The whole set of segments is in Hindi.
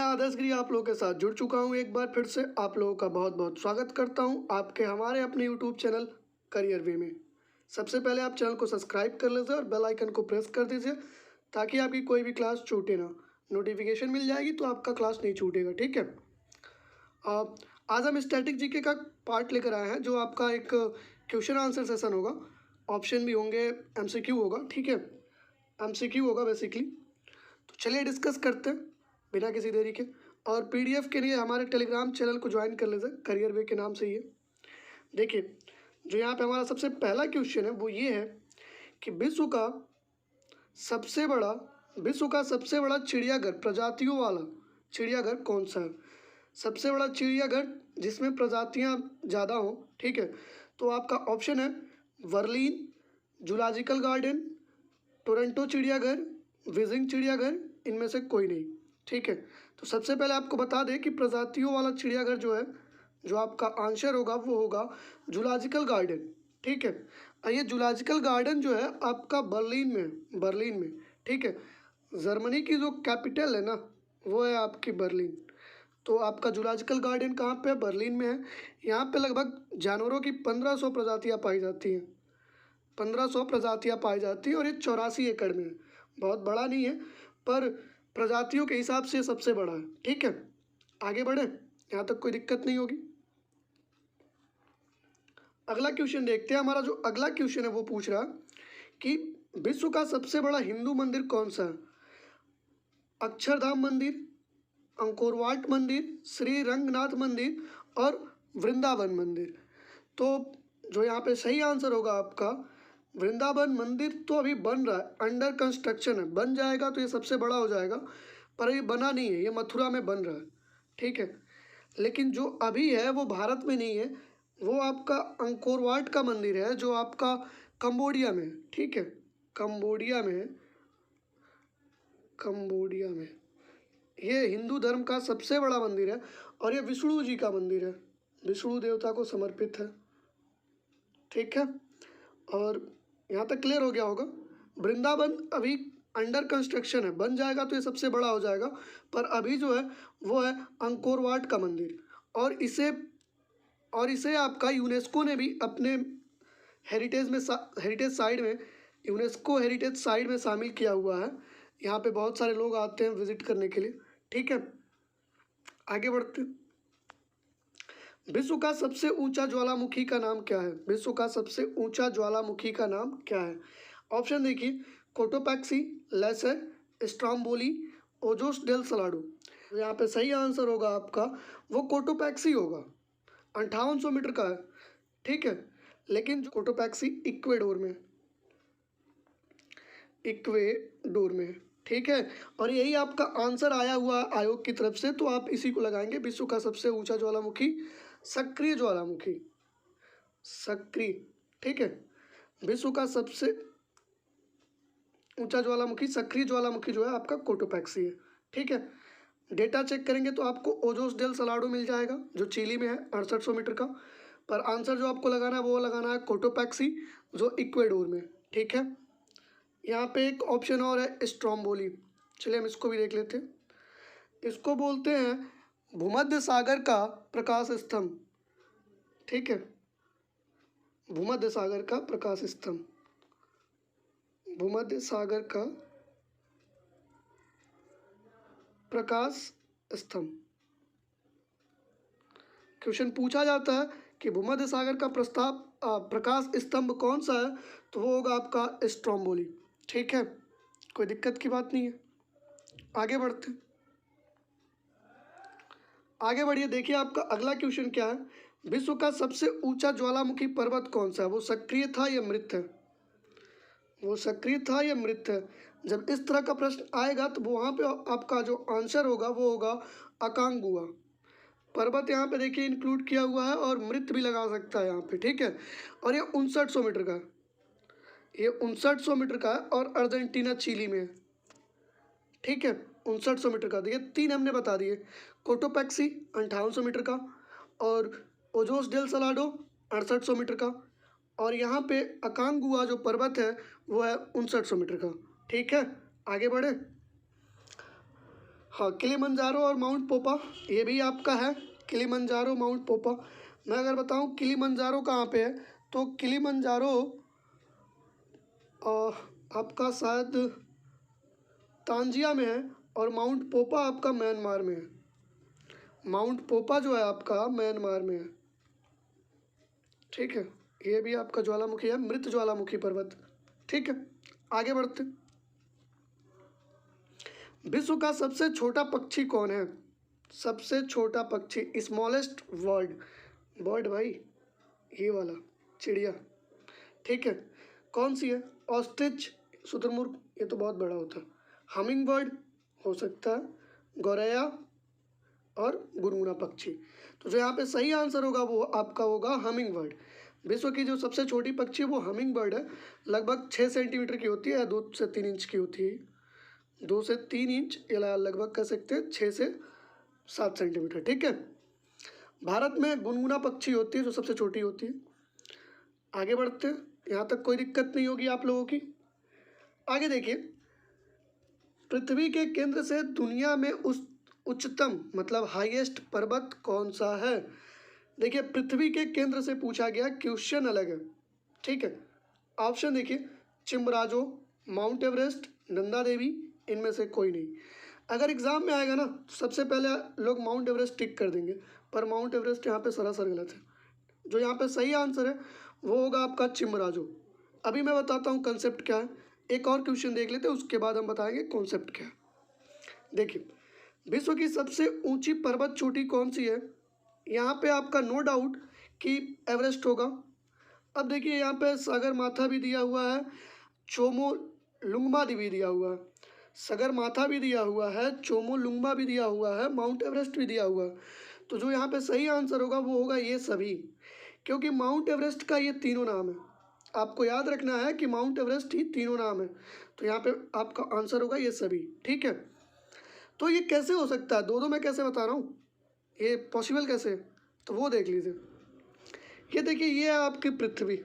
आदर्श गिरी आप लोगों के साथ जुड़ चुका हूं। एक बार फिर से आप लोगों का बहुत बहुत स्वागत करता हूं आपके हमारे अपने यूट्यूब चैनल करियर वे में। सबसे पहले आप चैनल को सब्सक्राइब कर लीजिए और बेल आइकन को प्रेस कर दीजिए ताकि आपकी कोई भी क्लास छूटे ना। नोटिफिकेशन मिल जाएगी तो आपका क्लास नहीं छूटेगा, ठीक है। आज हम स्टैटिक जीके का पार्ट लेकर आए हैं जो आपका एक क्वेश्चन आंसर सेशन होगा। ऑप्शन भी होंगे, एमसीक्यू होगा, ठीक है। एमसीक्यू होगा बेसिकली। तो चलिए डिस्कस करते हैं बिना किसी देरी के। और पीडीएफ के लिए हमारे टेलीग्राम चैनल को ज्वाइन कर लीजिए, करियर वे के नाम से। ये देखिए, जो यहाँ पे हमारा सबसे पहला क्वेश्चन है वो ये है कि विश्व का सबसे बड़ा चिड़ियाघर प्रजातियों वाला चिड़ियाघर कौन सा है। सबसे बड़ा चिड़ियाघर जिसमें प्रजातियाँ ज़्यादा हों, ठीक है। तो आपका ऑप्शन है वर्लिन, जूलॉजिकल गार्डन, टोरंटो चिड़ियाघर, बीजिंग चिड़ियाघर, इनमें से कोई नहीं, ठीक है। तो सबसे पहले आपको बता दें कि प्रजातियों वाला चिड़ियाघर जो है, जो आपका आंसर होगा वो होगा जूलॉजिकल गार्डन, ठीक है। और ये जूलॉजिकल गार्डन जो है आपका बर्लिन में, ठीक है। जर्मनी की जो कैपिटल है ना वो है आपकी बर्लिन। तो आपका जूलॉजिकल गार्डन कहाँ पे है? बर्लिन में है। यहाँ पे लगभग जानवरों की 1500 प्रजातियाँ पाई जाती हैं। 1500 प्रजातियाँ पाई जाती हैं और ये 84 एकड़ में है। बहुत बड़ा नहीं है पर प्रजातियों के हिसाब से सबसे बड़ा है, ठीक है। आगे बढ़े, यहाँ तक कोई दिक्कत नहीं होगी। अगला क्वेश्चन देखते हैं। हमारा जो अगला क्वेश्चन है वो पूछ रहा है कि विश्व का सबसे बड़ा हिंदू मंदिर कौन सा है। अक्षरधाम मंदिर, अंकोरवाट मंदिर, श्री रंगनाथ मंदिर और वृंदावन मंदिर। तो जो यहाँ पे सही आंसर होगा आपका वृंदावन मंदिर। तो अभी बन रहा है, अंडर कंस्ट्रक्शन है, बन जाएगा तो ये सबसे बड़ा हो जाएगा, पर ये बना नहीं है, ये मथुरा में बन रहा है, ठीक है। लेकिन जो अभी है वो भारत में नहीं है, वो आपका अंकोरवाट का मंदिर है जो आपका कंबोडिया में है, ठीक है। कंबोडिया में ये हिंदू धर्म का सबसे बड़ा मंदिर है और ये विष्णु जी का मंदिर है, विष्णु देवता को समर्पित है, ठीक है। और यहाँ तक क्लियर हो गया होगा। वृंदावन अभी अंडर कंस्ट्रक्शन है, बन जाएगा तो ये सबसे बड़ा हो जाएगा, पर अभी जो है वो है अंकोरवाट का मंदिर। और इसे आपका यूनेस्को ने भी अपने यूनेस्को हेरिटेज साइट में शामिल किया हुआ है। यहाँ पे बहुत सारे लोग आते हैं विजिट करने के लिए, ठीक है। आगे बढ़ते हैं। विश्व का सबसे ऊंचा ज्वालामुखी का नाम क्या है। विश्व का सबसे ऊंचा ज्वालामुखी का नाम क्या है। ऑप्शन देखिए, Cotopaxi, Lascar, Stromboli, Ojos del Salado. तो यहाँ पे सही आंसर होगा आपका वो कोटोपैक्सी होगा। 5800 मीटर का है, ठीक है। लेकिन जो कोटोपैक्सी इक्वेडोर में, ठीक है। और यही आपका आंसर आया हुआ आयोग की तरफ से, तो आप इसी को लगाएंगे। विश्व का सबसे ऊंचा ज्वालामुखी सक्रिय ज्वालामुखी, ठीक है। विश्व का सबसे ऊंचा ज्वालामुखी सक्रिय ज्वालामुखी जो है आपका कोटोपैक्सी है, ठीक है। डेटा चेक करेंगे तो आपको ओजोस डेल सलाडो मिल जाएगा जो चिली में है, 6800 मीटर का। पर आंसर जो आपको लगाना है वो लगाना है कोटोपैक्सी जो इक्वेडोर में, ठीक है। यहाँ पे एक ऑप्शन और है स्ट्रोम्बोली, चलिए हम इसको भी देख लेते हैं। इसको बोलते हैं भूमध्य सागर का प्रकाश स्तंभ, ठीक है। भूमध्य सागर का प्रकाश स्तंभ, भूमध्य सागर का प्रकाश स्तंभ। क्वेश्चन पूछा जाता है कि भूमध्य सागर का प्रकाश स्तंभ कौन सा है, तो वो होगा आपका स्ट्रोम्बोली, ठीक है। कोई दिक्कत की बात नहीं है। आगे बढ़ते हैं। आगे बढ़िए, देखिए आपका अगला क्वेश्चन क्या है। विश्व का सबसे ऊंचा ज्वालामुखी पर्वत कौन सा है। वो सक्रिय था या मृत है। जब इस तरह का प्रश्न आएगा तो वहाँ पे आपका जो आंसर होगा वो होगा अकांगुआ पर्वत। यहाँ पे देखिए इंक्लूड किया हुआ है और मृत भी लगा सकता है यहाँ पे, ठीक है। और ये 5900 मीटर का है, ये 5900 मीटर का है और अर्जेंटीना चिली में है, ठीक है। 5900 मीटर का। देखिए 3 हमने बता दिए, कोटोपैक्सी 5800 मीटर का, और ओजोस डेल सलाडो 6800 मीटर का, और यहाँ पे अकांगुआ जो पर्वत है वो है 5900 मीटर का, ठीक है। आगे बढ़े। हाँ, किलिमंजारो और माउंट पोपा ये भी आपका है, किलिमंजारो माउंट पोपा। मैं अगर बताऊँ किलिमंजारो कहाँ पे है, तो किलिमंजारो आपका शायद तांजिया में है, और माउंट पोपा आपका म्यांमार में है। माउंट पोपा जो है आपका म्यांमार में है, ठीक है। ये भी आपका ज्वालामुखी है, मृत ज्वालामुखी पर्वत, ठीक है। आगे बढ़ते, विश्व का सबसे छोटा पक्षी कौन है? सबसे छोटा पक्षी, स्मॉलेस्ट बर्ड, बर्ड भाई ये वाला चिड़िया, ठीक है। कौन सी है? ऑस्ट्रिच, शुतुरमुर्ग, ये तो बहुत बड़ा होता है। हमिंग बर्ड हो सकता है, गौरैया और गुनगुना पक्षी। तो जो यहाँ पे सही आंसर होगा वो आपका होगा हमिंग बर्ड। विश्व की जो सबसे छोटी पक्षी है वो हमिंग बर्ड है, लगभग 6 सेंटीमीटर की होती है, 2 से 3 इंच की होती है, 2 से 3 इंच या लगभग कह सकते हैं 6 से 7 सेंटीमीटर, ठीक है। भारत में गुनगुना पक्षी होती है जो सबसे छोटी होती है। आगे बढ़ते हैं, यहाँ तक कोई दिक्कत नहीं होगी आप लोगों की। आगे देखिए, पृथ्वी के केंद्र से दुनिया में उच्चतम मतलब हाईएस्ट पर्वत कौन सा है? देखिए, पृथ्वी के केंद्र से पूछा गया, क्वेश्चन अलग है, ठीक है। ऑप्शन देखिए, चिम्बराजो, माउंट एवरेस्ट, नंदा देवी, इनमें से कोई नहीं। अगर एग्जाम में आएगा ना तो सबसे पहले लोग माउंट एवरेस्ट टिक कर देंगे, पर माउंट एवरेस्ट यहाँ पे सरासर गलत है। जो यहाँ पे सही आंसर है वो होगा आपका चिम्बराजो। अभी मैं बताता हूँ कंसेप्ट क्या है, एक और क्वेश्चन देख लेते हैं, उसके बाद हम बताएंगे कॉन्सेप्ट क्या है। देखिए, विश्व की सबसे ऊंची पर्वत चोटी कौन सी है? यहाँ पे आपका नो डाउट कि एवरेस्ट होगा। अब देखिए, यहाँ पे सागर माथा भी दिया हुआ है, चोमो लुंगमा भी दिया हुआ है, सगर माथा भी दिया हुआ है, चोमो लुंगमा भी दिया हुआ है, माउंट एवरेस्ट भी दिया हुआ है। तो जो यहाँ पे सही आंसर होगा वो होगा ये सभी, क्योंकि माउंट एवरेस्ट का ये तीनों नाम है। आपको याद रखना है कि माउंट एवरेस्ट ही तीनों नाम है, तो यहाँ पे आपका आंसर होगा ये सभी, ठीक है। तो ये कैसे हो सकता है, दो दो मैं कैसे बता रहा हूँ, ये पॉसिबल कैसे है? तो वो देख लीजिए। ये देखिए, ये है आपकी पृथ्वी,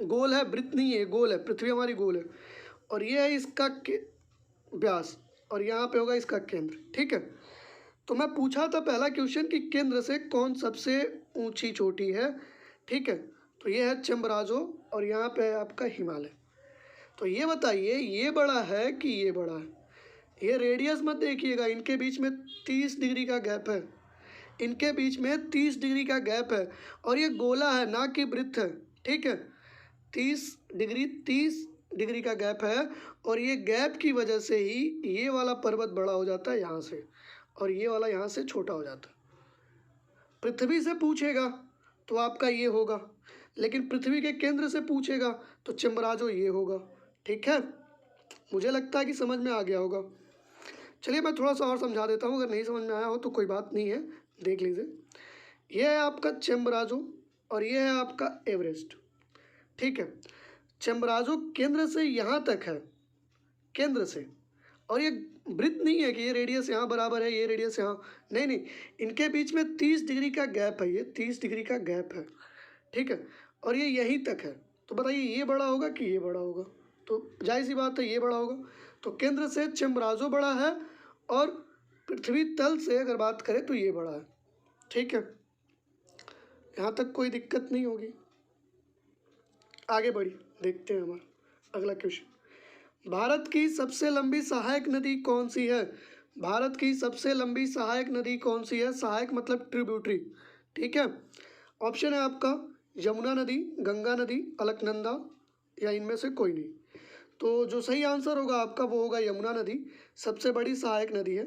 गोल है, वृत्त नहीं है, गोल है, पृथ्वी हमारी गोल है, और ये है इसका व्यास, और यहाँ पे होगा इसका केंद्र, ठीक है। तो मैं पूछा था पहला क्वेश्चन कि केंद्र से कौन सबसे ऊंची चोटी है, ठीक है। तो ये है चिम्बराजो, और यहाँ पे है आपका हिमालय। तो ये बताइए, ये बड़ा है कि ये बड़ा है? ये रेडियस मत देखिएगा, इनके बीच में 30 डिग्री का गैप है, इनके बीच में 30 डिग्री का गैप है, और ये गोला है ना कि वृत्त है, ठीक है। 30 डिग्री का गैप है, और ये गैप की वजह से ही ये वाला पर्वत बड़ा हो जाता है यहाँ से, और ये वाला यहाँ से छोटा हो जाता है। पृथ्वी से पूछेगा तो आपका ये होगा, लेकिन पृथ्वी के केंद्र से पूछेगा तो चिम्बराजो ये होगा, ठीक है। मुझे लगता है कि समझ में आ गया होगा। चलिए मैं थोड़ा सा और समझा देता हूँ, अगर नहीं समझ में आया हो तो कोई बात नहीं है, देख लीजिए। यह है आपका चिम्बराजो, और यह है आपका एवरेस्ट, ठीक है। चिम्बराजो केंद्र से यहाँ तक है, केंद्र से, और ये वृत्त नहीं है कि ये रेडियस यहाँ बराबर है, ये रेडियस यहाँ, नहीं नहीं, इनके बीच में 30 डिग्री का गैप है, ये 30 डिग्री का गैप है, ठीक है। और ये यहीं तक है, तो बताइए ये बड़ा होगा कि ये बड़ा होगा? तो जाहिर सी बात है ये बड़ा होगा। तो केंद्र से चिम्बराजो बड़ा है, और पृथ्वी तल से अगर बात करें तो ये बड़ा है, ठीक है। यहाँ तक कोई दिक्कत नहीं होगी। आगे बढ़िए, देखते हैं हमारा अगला क्वेश्चन। भारत की सबसे लंबी सहायक नदी कौन सी है? भारत की सबसे लंबी सहायक नदी कौन सी है? सहायक मतलब ट्रिब्यूटरी, ठीक है। ऑप्शन है आपका यमुना नदी, गंगा नदी, अलकनंदा, या इनमें से कोई नहीं। तो जो सही आंसर होगा आपका वो होगा यमुना नदी, सबसे बड़ी सहायक नदी है।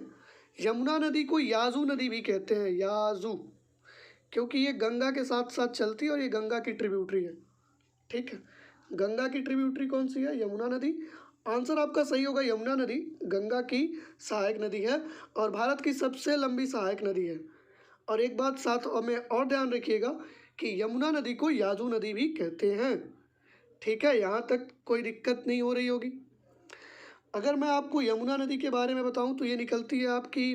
यमुना नदी को याजू नदी भी कहते हैं, याजू, क्योंकि ये गंगा के साथ साथ चलती है और ये गंगा की ट्रिब्यूटरी है, ठीक है। गंगा की ट्रिब्यूटरी कौन सी है? यमुना नदी। आंसर आपका सही होगा, यमुना नदी गंगा की सहायक नदी है, और भारत की सबसे लंबी सहायक नदी है। और एक बात साथ में और ध्यान रखिएगा कि यमुना नदी को याजू नदी भी कहते हैं, ठीक है। यहाँ तक कोई दिक्कत नहीं हो रही होगी। अगर मैं आपको यमुना नदी के बारे में बताऊं तो ये निकलती है आपकी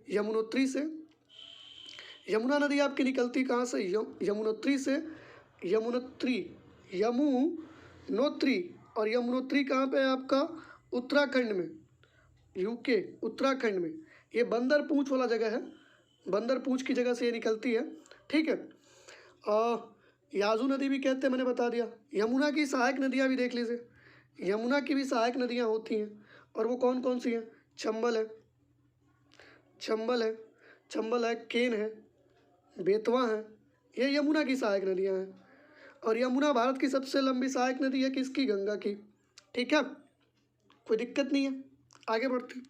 यमुनोत्री से। यमुना नदी आपकी निकलती कहाँ से? यमुनोत्री से। यमुनोत्री, यमुनोत्री, और यमुनोत्री कहाँ पे है आपका? उत्तराखंड में। यूके उत्तराखंड में, ये बंदर पूंछ वाला जगह है, बंदर पूंछ की जगह से ये निकलती है, ठीक है। याजू नदी भी कहते हैं, मैंने बता दिया। यमुना की सहायक नदियाँ भी देख लीजिए, यमुना की भी सहायक नदियाँ होती हैं, और वो कौन कौन सी हैं? चंबल है, चंबल है, चंबल है, केन है, बेतवा है, ये यमुना की सहायक नदियाँ हैं। और यमुना भारत की सबसे लंबी सहायक नदी है, किसकी? गंगा की, ठीक है, कोई दिक्कत नहीं है। आगे बढ़ते हैं।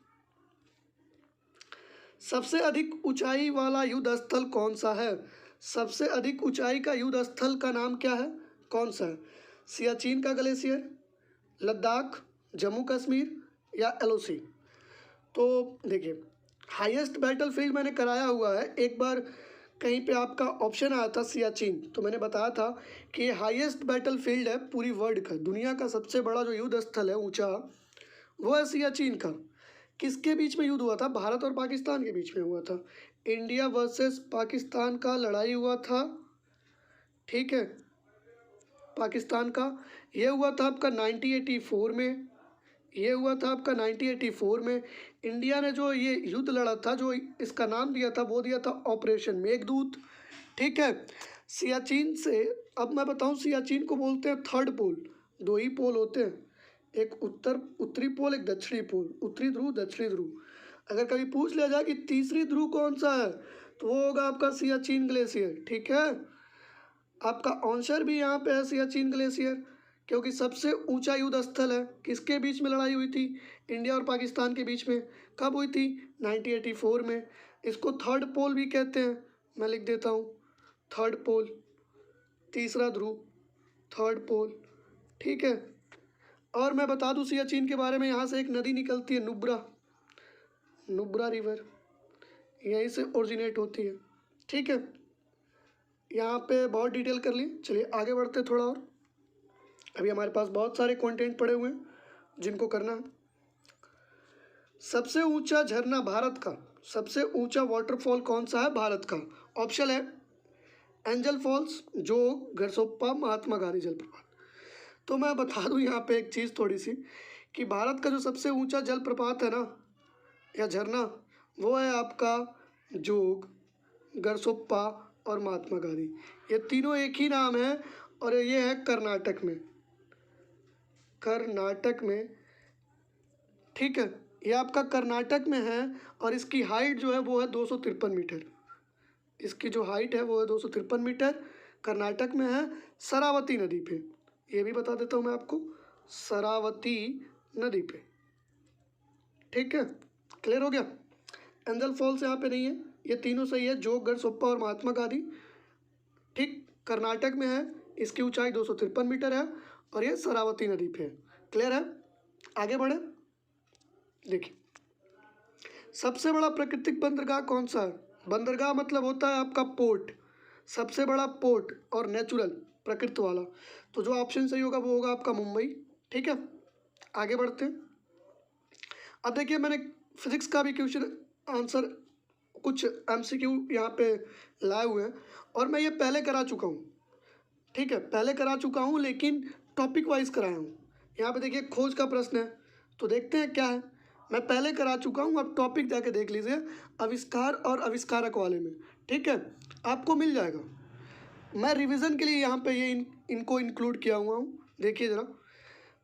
सबसे अधिक ऊंचाई वाला युद्ध स्थल कौन सा है? सबसे अधिक ऊंचाई का युद्ध स्थल का नाम क्या है? कौन सा है? सियाचिन का ग्लेशियर, लद्दाख, जम्मू कश्मीर या एलओसी? तो देखिए, हाईएस्ट बैटलफील्ड मैंने कराया हुआ है एक बार, कहीं पे आपका ऑप्शन आया था सियाचिन, तो मैंने बताया था कि हाईएस्ट बैटलफील्ड है पूरी वर्ल्ड का, दुनिया का सबसे बड़ा जो युद्ध स्थल है ऊंचा, वो है सियाचिन का। किसके बीच में युद्ध हुआ था? भारत और पाकिस्तान के बीच में हुआ था। इंडिया वर्सेस पाकिस्तान का लड़ाई हुआ था, ठीक है, पाकिस्तान का। ये हुआ था आपका 1984 में, ये हुआ था आपका 1984 में। इंडिया ने जो ये युद्ध लड़ा था, जो इसका नाम दिया था, वो दिया था ऑपरेशन मेघदूत, ठीक है। सियाचिन से, अब मैं बताऊं, सियाचिन को बोलते हैं थर्ड पोल। दो ही पोल होते हैं, एक उत्तरी पोल, एक दक्षिणी पोल, उत्तरी ध्रुव, दक्षिणी ध्रुव। अगर कभी पूछ लिया जाए कि तीसरी ध्रुव कौन सा है, तो वो होगा आपका सियाचिन ग्लेशियर, ठीक है। आपका आंसर भी यहाँ पे है सियाचिन ग्लेशियर, क्योंकि सबसे ऊंचा युद्ध स्थल है। किसके बीच में लड़ाई हुई थी? इंडिया और पाकिस्तान के बीच में। कब हुई थी? 1984 में। इसको थर्ड पोल भी कहते हैं, मैं लिख देता हूँ, थर्ड पोल, तीसरा ध्रुव, थर्ड पोल, ठीक है। और मैं बता दूँ सियाचिन के बारे में, यहाँ से एक नदी निकलती है, नुब्रा, नुब्रा रिवर, यहीं से ओरिजिनेट होती है, ठीक है। यहाँ पे बहुत डिटेल कर ली, चलिए आगे बढ़ते थोड़ा और। अभी हमारे पास बहुत सारे कंटेंट पड़े हुए हैं जिनको करना है। सबसे ऊंचा झरना भारत का, सबसे ऊंचा वाटरफॉल कौन सा है भारत का? ऑप्शन है एंजल फॉल्स, जोग, गरसोप्पा, महात्मा गांधी जलप्रपात। तो मैं बता दूं यहाँ पे एक चीज़ थोड़ी सी, कि भारत का जो सबसे ऊंचा जलप्रपात है ना, या झरना, वो है आपका जोग, गरसोप्पा और महात्मा गांधी। ये तीनों एक ही नाम है, और ये है कर्नाटक में, कर्नाटक में, ठीक है। ये आपका कर्नाटक में है, और इसकी हाइट जो है वो है 253 मीटर। इसकी जो हाइट है वो है 253 मीटर, कर्नाटक में है, शरावती नदी पे। ये भी बता देता हूँ मैं आपको, शरावती नदी पे, ठीक है, क्लियर हो गया। एंजल फॉल्स यहाँ पे नहीं है, ये तीनों सही है, जोग, गरसोप्पा और महात्मा गांधी, ठीक, कर्नाटक में है, इसकी ऊंचाई 253 मीटर है, और ये शरावती नदी पे है, क्लियर है। आगे बढ़े, देखिए, सबसे बड़ा प्राकृतिक बंदरगाह कौन सा है? बंदरगाह मतलब होता है आपका पोर्ट, सबसे बड़ा पोर्ट और नेचुरल, प्रकृति वाला। तो जो ऑप्शन सही होगा वो होगा आपका मुंबई, ठीक है। आगे बढ़ते हैं। अब देखिए, मैंने फिजिक्स का भी क्वेश्चन आंसर कुछ एमसीक्यू यहाँ पे लाए हुए हैं, और मैं ये पहले करा चुका हूँ, ठीक है, पहले करा चुका हूँ, लेकिन टॉपिक वाइज कराया हूँ। यहाँ पे देखिए खोज का प्रश्न है, तो देखते हैं क्या है। मैं पहले करा चुका हूँ, अब टॉपिक जाके देख लीजिए, आविष्कार और आविष्कारक वाले में, ठीक है, आपको मिल जाएगा। मैं रिवीजन के लिए यहाँ पे ये इनको इंक्लूड किया हुआ हूँ। देखिए ज़रा,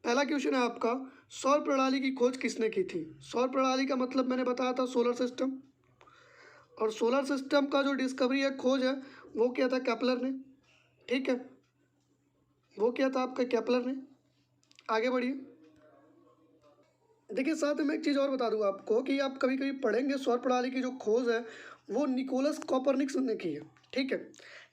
पहला क्वेश्चन है आपका, सौर प्रणाली की खोज किसने की थी? सौर प्रणाली का मतलब मैंने बताया था सोलर सिस्टम, और सोलर सिस्टम का जो डिस्कवरी है, खोज है, वो किया था केपलर ने, ठीक है, वो किया था आपका केपलर ने। आगे बढ़िए। देखिए, साथ में एक चीज़ और बता दूं आपको, कि आप कभी कभी पढ़ेंगे सौर प्रणाली की जो खोज है वो निकोलस कॉपरनिकस ने की है, ठीक है,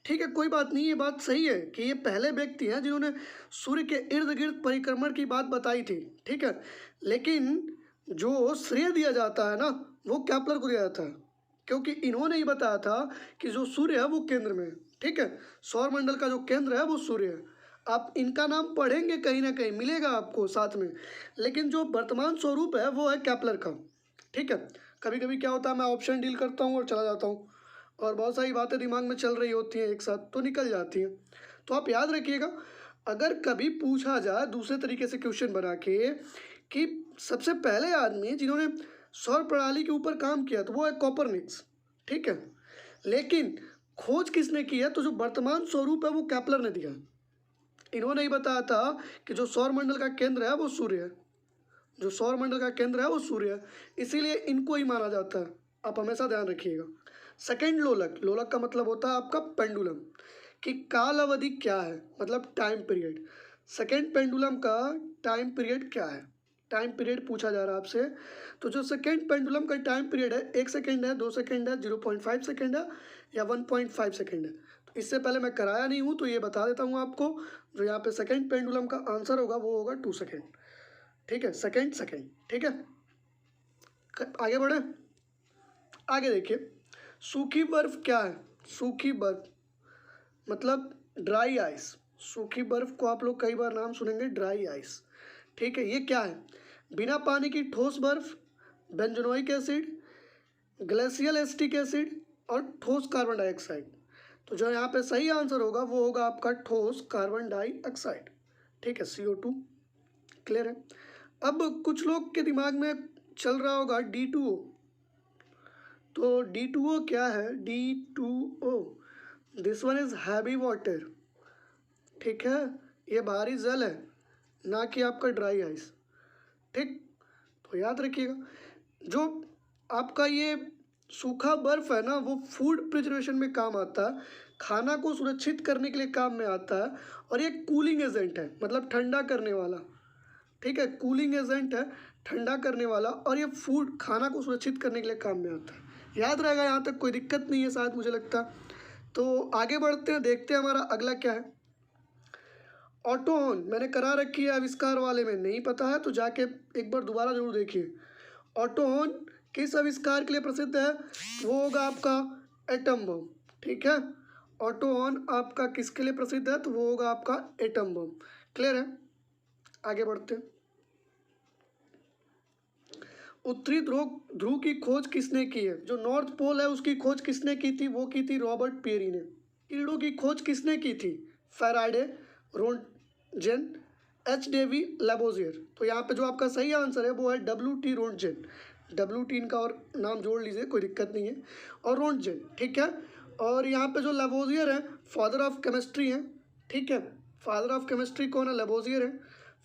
ठीक है, कोई बात नहीं, ये बात सही है कि ये पहले व्यक्ति हैं जिन्होंने सूर्य के इर्द गिर्द परिक्रमण की बात बताई थी, ठीक है। लेकिन जो श्रेय दिया जाता है ना, वो केपलर को दिया जाता है, क्योंकि इन्होंने ही बताया था कि जो सूर्य है वो केंद्र में है, ठीक है, सौर मंडल का जो केंद्र है वो सूर्य है। आप इनका नाम पढ़ेंगे, कहीं ना कहीं मिलेगा आपको साथ में, लेकिन जो वर्तमान स्वरूप है वो है केपलर का, ठीक है। कभी कभी क्या होता है, मैं ऑप्शन डील करता हूँ और चला जाता हूँ, और बहुत सारी बातें दिमाग में चल रही होती हैं एक साथ, तो निकल जाती हैं। तो आप याद रखिएगा, अगर कभी पूछा जाए दूसरे तरीके से क्वेश्चन बना के, कि सबसे पहले आदमी जिन्होंने सौर प्रणाली के ऊपर काम किया तो वो है कोपरनिकस, ठीक है। लेकिन खोज किसने की है, तो जो वर्तमान स्वरूप है वो केपलर ने दिया। इन्होंने ही बताया था कि जो सौरमंडल का केंद्र है वो सूर्य है, जो सौरमंडल का केंद्र है वो सूर्य है, इसीलिए इनको ही माना जाता है। आप हमेशा ध्यान रखिएगा। सेकंड लोलक, लोलक का मतलब होता है आपका पेंडुलम, कि काल अवधि क्या है, मतलब टाइम पीरियड। सेकंड पेंडुलम का टाइम पीरियड क्या है, टाइम पीरियड पूछा जा रहा है आपसे। तो जो सेकंड पेंडुलम का टाइम पीरियड है 1 सेकंड है, 2 सेकंड है, 0.5 सेकंड है या 1.5 सेकंड है। तो इससे पहले मैं कराया नहीं हूँ तो ये बता देता हूँ आपको। जो यहाँ पे सेकंड पेंडुलम का आंसर होगा वो होगा 2 सेकंड, ठीक है, सेकंड सेकंड, ठीक है। आगे बढ़े, आगे देखिए, सूखी बर्फ क्या है। सूखी बर्फ मतलब ड्राई आइस, सूखी बर्फ को आप लोग कई बार नाम सुनेंगे ड्राई आइस, ठीक है। ये क्या है, बिना पानी की ठोस बर्फ, बेंजोनोइक एसिड, ग्लेशियल एसिटिक एसिड और ठोस कार्बन डाइऑक्साइड। तो जो यहाँ पे सही आंसर होगा वो होगा आपका ठोस कार्बन डाइऑक्साइड, ठीक है, CO2। क्लियर है। अब कुछ लोग के दिमाग में चल रहा होगा D2O। तो D2O क्या है, D2O, this one is heavy water, ठीक है, ये भारी जल है, ना कि आपका ड्राई आइस, ठीक। तो याद रखिएगा, जो आपका ये सूखा बर्फ है ना वो फूड प्रिजर्वेशन में काम आता है, खाना को सुरक्षित करने के लिए काम में आता है, और ये कूलिंग एजेंट है, मतलब ठंडा करने वाला, ठीक है, कूलिंग एजेंट है, ठंडा करने वाला, और ये फूड खाना को सुरक्षित करने के लिए काम में आता है। याद रहेगा, यहाँ तक कोई दिक्कत नहीं है शायद, मुझे लगता। तो आगे बढ़ते हैं, देखते हैं हमारा अगला क्या है। ऑटो हॉर्न मैंने करा रखी है, आविष्कार वाले में नहीं पता है तो जाके एक बार दोबारा जरूर देखिए। ऑटो हॉर्न किस आविष्कार के लिए प्रसिद्ध है, वो होगा आपका एटम बम, ठीक है। ऑटो हॉर्न आपका किसके लिए प्रसिद्ध है, तो वो होगा आपका एटम बम। क्लियर है, आगे बढ़ते हैं। उत्तरी ध्रुव ध्रुव की खोज किसने की है, जो नॉर्थ पोल है उसकी खोज किसने की थी, वो की थी रॉबर्ट पेरी ने। किरणों की खोज किसने की थी, फैराडे, रोंटजेन, H. डेवी लैबोजियर। तो यहाँ पे जो आपका सही आंसर है वो है WT रोंटजेन। WT इनका और नाम जोड़ लीजिए, कोई दिक्कत नहीं है, और रोंटजेन, ठीक है। और यहाँ पे जो लैबोजियर है फादर ऑफ केमिस्ट्री हैं, ठीक है, फादर ऑफ केमिस्ट्री कौन है, लैबोजियर है।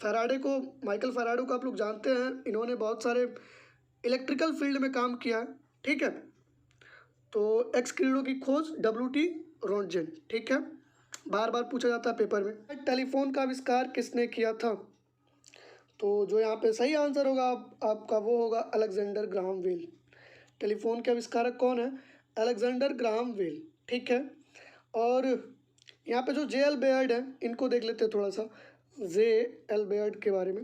फैराडे को, माइकल फैराडे को आप लोग जानते हैं, इन्होंने बहुत सारे इलेक्ट्रिकल फील्ड में काम किया है, ठीक है। तो एक्स किरणों की खोज WT रोंटजेन, ठीक है, बार बार पूछा जाता है पेपर में। टेलीफोन का आविष्कार किसने किया था, तो जो यहाँ पे सही आंसर होगा आपका वो होगा अलेक्जेंडर ग्राहम बेल। टेलीफोन के आविष्कारक कौन है, अलेक्जेंडर ग्राहम बेल, ठीक है। और यहाँ पे जो J.L. बेयर्ड है, इनको देख लेते हैं थोड़ा सा, J.L. बेयर्ड के बारे में।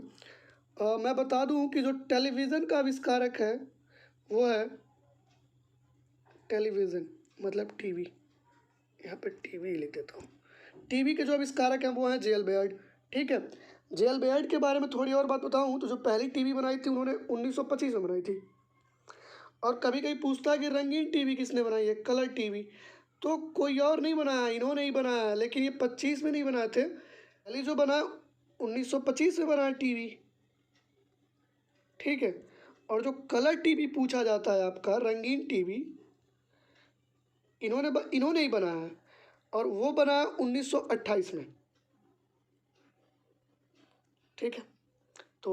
मैं बता दूं कि जो टेलीविज़न का आविष्कारक है वो है, टेलीविज़न मतलब टीवी, यहाँ पे टीवी लिख देता हूँ। टीवी के जो आविष्कारक हैं वो हैं J.L. बेयर्ड, ठीक है। J.L. बेयर्ड के बारे में थोड़ी और बात बताऊँ तो जो पहली टीवी बनाई थी उन्होंने 1925 में बनाई थी। और कभी कभी पूछता है कि रंगीन टीवी किसने बनाई है, कलर टीवी, तो कोई और नहीं बनाया, इन्होंने ही बनाया, लेकिन ये 25 में नहीं बनाए थे, पहले जो बना 1925 में बनाया टीवी, ठीक है। और जो कलर टीवी पूछा जाता है आपका, रंगीन टीवी, इन्होंने ही बनाया है, और वो बनाया 1928 में, ठीक है। तो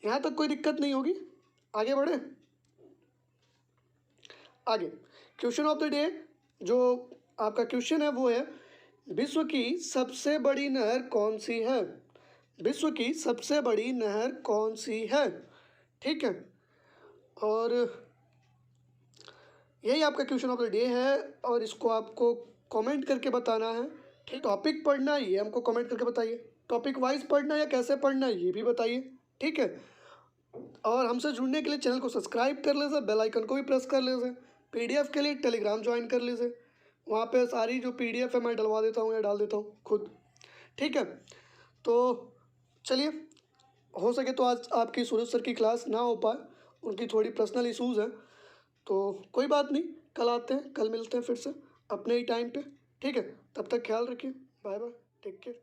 यहाँ तक कोई दिक्कत नहीं होगी, आगे बढ़े। आगे क्वेश्चन ऑफ द डे, जो आपका क्वेश्चन है वो है, विश्व की सबसे बड़ी नहर कौन सी है, विश्व की सबसे बड़ी नहर कौन सी है, ठीक है। और यही आपका क्वेश्चन ऑफ द डे है, और इसको आपको कमेंट करके बताना है, ठीक। टॉपिक पढ़ना है ये हमको कमेंट करके बताइए, टॉपिक वाइज पढ़ना है या कैसे पढ़ना है ये भी बताइए, ठीक है। और हमसे जुड़ने के लिए चैनल को सब्सक्राइब कर लीजिए, बेल आइकन को भी प्रेस कर लीजिए। PDF के लिए टेलीग्राम ज्वाइन कर लीजिए, वहाँ पे सारी जो PDF है मैं डलवा देता हूँ या डाल देता हूँ खुद, ठीक है। तो चलिए, हो सके तो आज आपकी सूरज सर की क्लास ना हो पाए, उनकी थोड़ी पर्सनल इशूज़ हैं, तो कोई बात नहीं, कल आते हैं, कल मिलते हैं फिर से अपने ही टाइम पे, ठीक है। तब तक ख्याल रखिए, बाय बाय, टेक केयर।